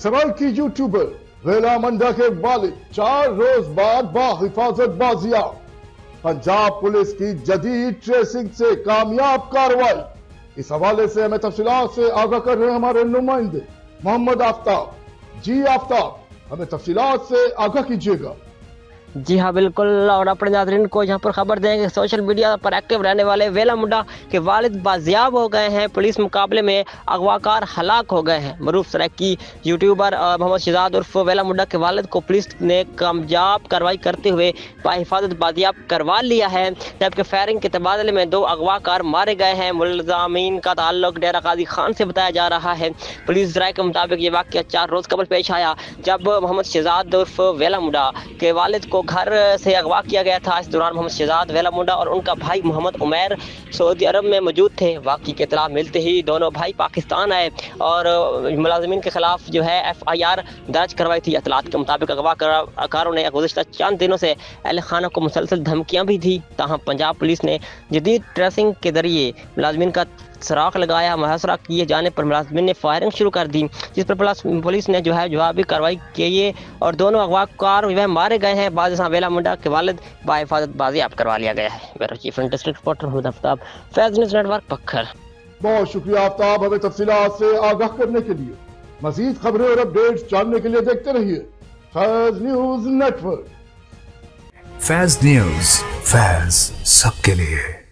Saraiki YouTuber ویلا منڈا کے والد 4 روز بعد باحفاظت بازیاب. پنجاب پولیس کی جدید ٹریسنگ سے کامیاب کارروائی. اس حوالے سے ہمیں تفصیلات سے آگاہ کر رہے ہیں ہمارے نمائندے محمد آفتاب. جی آفتاب، ہمیں تفصیلات سے آگاہ کیجیے گا. جی ہاں بالکل، اور اپنے ناظرین کو یہاں پر خبر دیں کہ سوشل میڈیا پر ایکٹیو رہنے والے ویلا منڈا کے والد بازیاب ہو گئے ہیں. پولیس مقابلے میں اغواکار ہلاک ہو گئے ہیں. معروف سرائکی یوٹیوبر محمد شہزاد عرف ویلا منڈا کے والد کو پولیس نے کامیاب کارروائی کرتے ہوئے بحفاظت بازیاب کروا لیا ہے، جبکہ فائرنگ کے تبادلے میں 2 اغواکار مارے گئے ہیں. ملزمین کا تعلق ڈیرہ قاضی خان سے بتایا جا رہا ہے. پولیس ذرائع کے مطابق یہ واقعہ 4 روز قبل پیش آیا، جب محمد شہزاد عرف ویلا منڈا کے والد کو گھر سے اغوا کیا گیا تھا. اس دوران محمد شہزاد ویلا منڈا اور ان کا بھائی محمد عمیر سعودی عرب میں موجود تھے. واقعے کی اطلاع ملتے ہی دونوں بھائی پاکستان آئے اور ملازمین کے خلاف FIR درج کروائی تھی. اطلاعات کے مطابق اغوا کاروں نے گزشتہ چند دنوں سے اہل خانہ کو مسلسل دھمکیاں بھی دی. تاہم پنجاب پولیس نے جدید ٹریسنگ کے ذریعے ملازمین کا سراغ لگایا. محاصرہ کیے جانے پر ملازمین نے فائرنگ شروع کر دی، جس پر پولیس نے جوابی کارروائی کی اور دونوں اغواکار مارے گئے ہیں. بعد ازاں ویلا منڈا کے والد بحفاظت بازیاب کروا لیا گیا ہے. بیورو چیف ڈسٹرکٹ رپورٹر محمد آفتاب، فیض نیوز نیٹ ورک پکھر. بہت شکریہ آفتاب، ہمیں تفصیلات سے آگاہ کرنے کے لیے. مزید خبریں اور اپڈیٹس جاننے کے لیے دیکھتے رہیے فیض نیوز نیٹ ورک. فیض نیوز، فیض سب کے لیے.